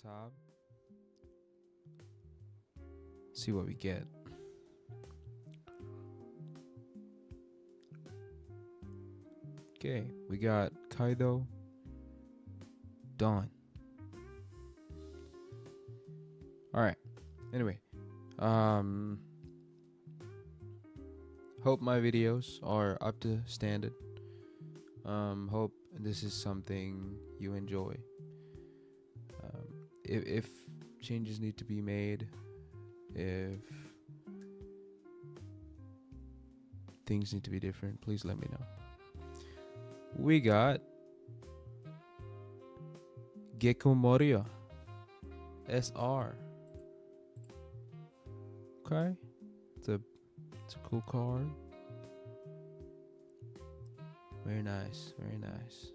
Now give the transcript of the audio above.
top. See what we get. Okay, we got Kaido. Done. Alright. Anyway. Hope my videos are up to standard. Hope this is something you enjoy. If changes need to be made, if things need to be different, please let me know. We got Gecko Moria SR. Okay, it's a cool card. Very nice, very nice.